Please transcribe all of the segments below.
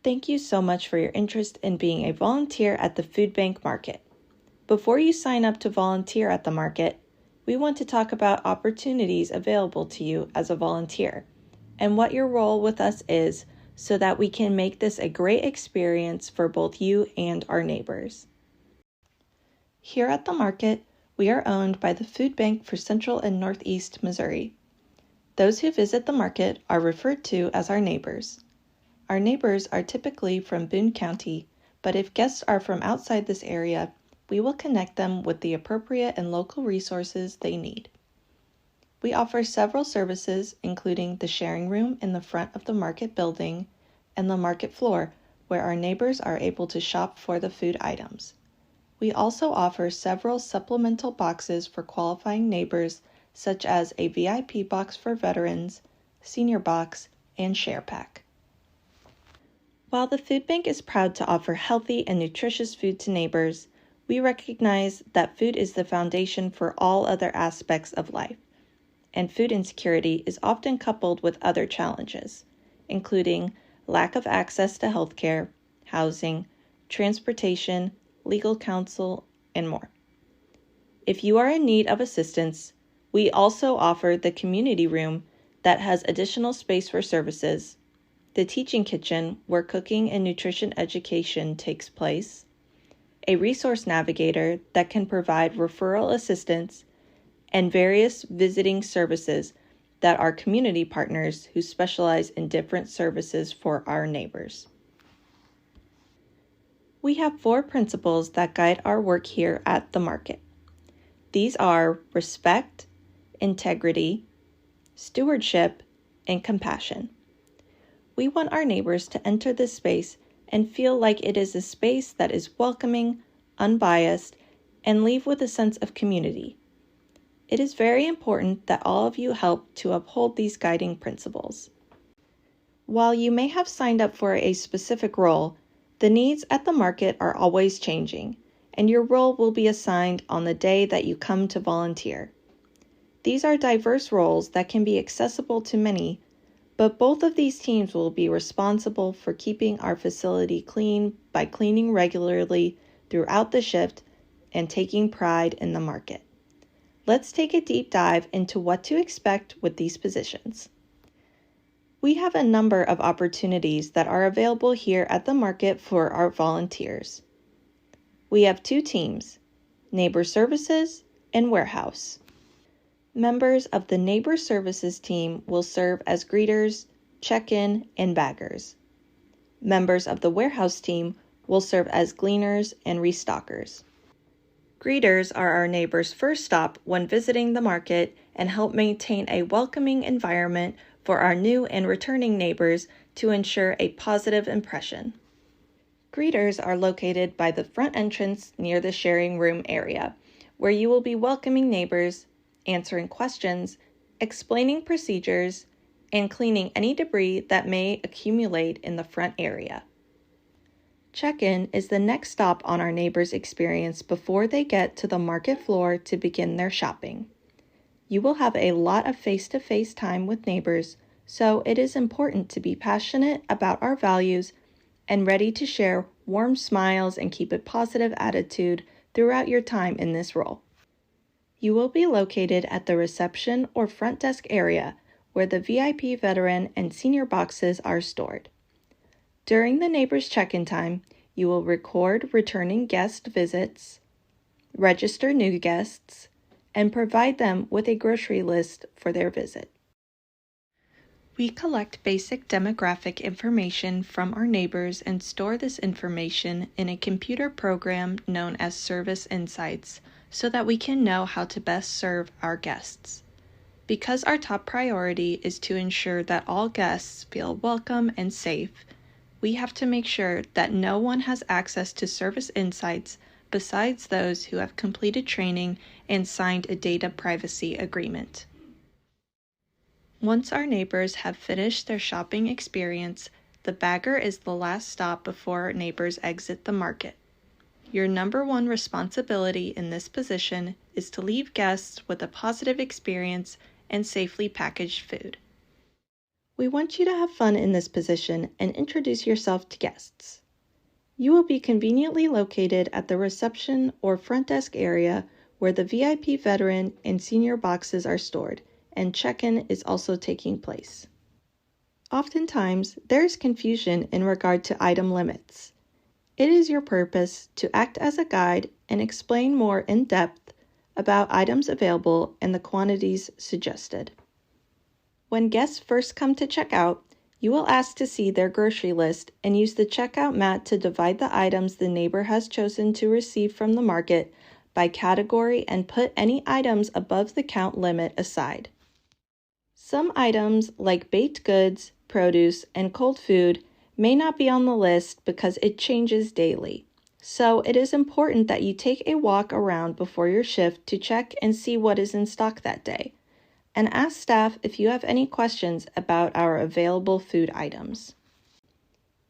Thank you so much for your interest in being a volunteer at the Food Bank Market. Before you sign up to volunteer at the market, we want to talk about opportunities available to you as a volunteer and what your role with us is so that we can make this a great experience for both you and our neighbors. Here at the market, we are owned by the Food Bank for Central and Northeast Missouri. Those who visit the market are referred to as our neighbors. Our neighbors are typically from Boone County, but if guests are from outside this area, we will connect them with the appropriate and local resources they need. We offer several services, including the sharing room in the front of the market building and the market floor, where our neighbors are able to shop for the food items. We also offer several supplemental boxes for qualifying neighbors, such as a VIP box for veterans, senior box, and share pack. While the Food Bank is proud to offer healthy and nutritious food to neighbors, we recognize that food is the foundation for all other aspects of life, and food insecurity is often coupled with other challenges, including lack of access to healthcare, housing, transportation, legal counsel, and more. If you are in need of assistance, we also offer the community room that has additional space for services, the teaching kitchen where cooking and nutrition education takes place, a resource navigator that can provide referral assistance, and various visiting services that are community partners who specialize in different services for our neighbors. We have 4 principles that guide our work here at the market. These are respect, integrity, stewardship, and compassion. We want our neighbors to enter this space and feel like it is a space that is welcoming, unbiased, and leave with a sense of community. It is very important that all of you help to uphold these guiding principles. While you may have signed up for a specific role, the needs at the market are always changing, and your role will be assigned on the day that you come to volunteer. These are diverse roles that can be accessible to many, but both of these teams will be responsible for keeping our facility clean by cleaning regularly throughout the shift and taking pride in the market. Let's take a deep dive into what to expect with these positions. We have a number of opportunities that are available here at the market for our volunteers. We have 2 teams, Neighbor Services and Warehouse. Members of the Neighbor Services team will serve as greeters, check-in, and baggers. Members of the Warehouse team will serve as gleaners and restockers. Greeters are our neighbors' first stop when visiting the market and help maintain a welcoming environment for our new and returning neighbors to ensure a positive impression. Greeters are located by the front entrance near the sharing room area, where you will be welcoming neighbors, answering questions, explaining procedures, and cleaning any debris that may accumulate in the front area. Check-in is the next stop on our neighbors' experience before they get to the market floor to begin their shopping. You will have a lot of face-to-face time with neighbors, so it is important to be passionate about our values and ready to share warm smiles and keep a positive attitude throughout your time in this role. You will be located at the reception or front desk area where the VIP veteran and senior boxes are stored. During the neighbors' check-in time, you will record returning guest visits, register new guests, and provide them with a grocery list for their visit. We collect basic demographic information from our neighbors and store this information in a computer program known as Service Insights so that we can know how to best serve our guests. Because our top priority is to ensure that all guests feel welcome and safe, we have to make sure that no one has access to Service Insights besides those who have completed training and signed a data privacy agreement. Once our neighbors have finished their shopping experience, the bagger is the last stop before neighbors exit the market. Your number 1 responsibility in this position is to leave guests with a positive experience and safely packaged food. We want you to have fun in this position and introduce yourself to guests. You will be conveniently located at the reception or front desk area where the VIP veteran and senior boxes are stored, and check-in is also taking place. Oftentimes, there is confusion in regard to item limits. It is your purpose to act as a guide and explain more in depth about items available and the quantities suggested. When guests first come to check out, you will ask to see their grocery list and use the checkout mat to divide the items the neighbor has chosen to receive from the market by category and put any items above the count limit aside. Some items like baked goods, produce, and cold food may not be on the list because it changes daily. So it is important that you take a walk around before your shift to check and see what is in stock that day, and ask staff if you have any questions about our available food items.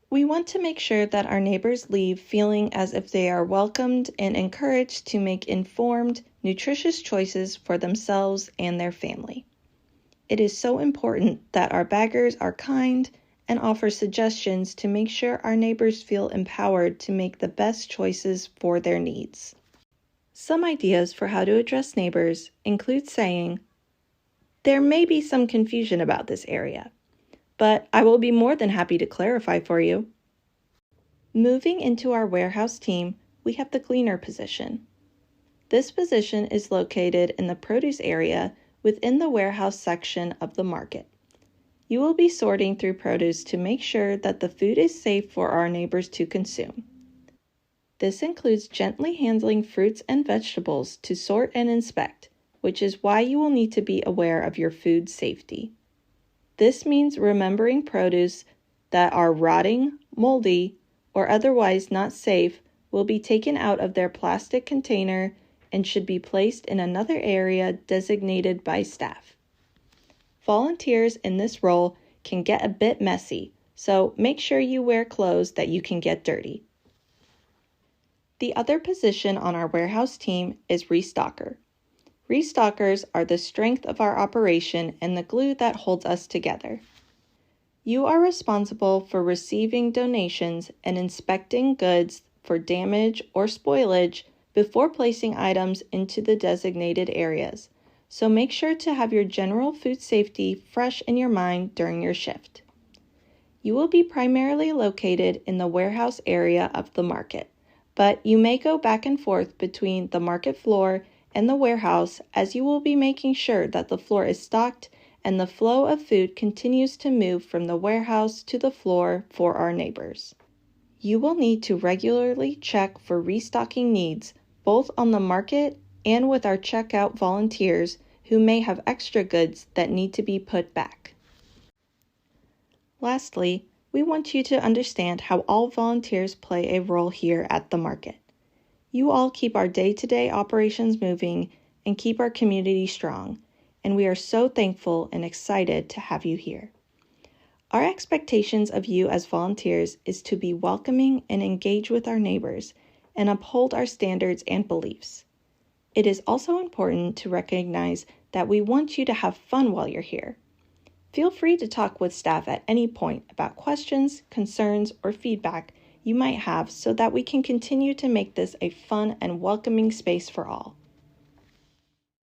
We want to make sure that our neighbors leave feeling as if they are welcomed and encouraged to make informed, nutritious choices for themselves and their family. It is so important that our baggers are kind and offer suggestions to make sure our neighbors feel empowered to make the best choices for their needs. Some ideas for how to address neighbors include saying, "There may be some confusion about this area, but I will be more than happy to clarify for you." Moving into our warehouse team, we have the gleaner position. This position is located in the produce area within the warehouse section of the market. You will be sorting through produce to make sure that the food is safe for our neighbors to consume. This includes gently handling fruits and vegetables to sort and inspect, which is why you will need to be aware of your food safety. This means remembering produce that are rotting, moldy, or otherwise not safe will be taken out of their plastic container and should be placed in another area designated by staff. Volunteers in this role can get a bit messy, so make sure you wear clothes that you can get dirty. The other position on our warehouse team is restocker. Restockers are the strength of our operation and the glue that holds us together. You are responsible for receiving donations and inspecting goods for damage or spoilage before placing items into the designated areas, so make sure to have your general food safety fresh in your mind during your shift. You will be primarily located in the warehouse area of the market, but you may go back and forth between the market floor and the warehouse as you will be making sure that the floor is stocked and the flow of food continues to move from the warehouse to the floor for our neighbors. You will need to regularly check for restocking needs, both on the market and with our checkout volunteers who may have extra goods that need to be put back. Lastly, we want you to understand how all volunteers play a role here at the market. You all keep our day-to-day operations moving and keep our community strong, and we are so thankful and excited to have you here. Our expectations of you as volunteers is to be welcoming and engage with our neighbors and uphold our standards and beliefs. It is also important to recognize that we want you to have fun while you're here. Feel free to talk with staff at any point about questions, concerns, or feedback you might have so that we can continue to make this a fun and welcoming space for all.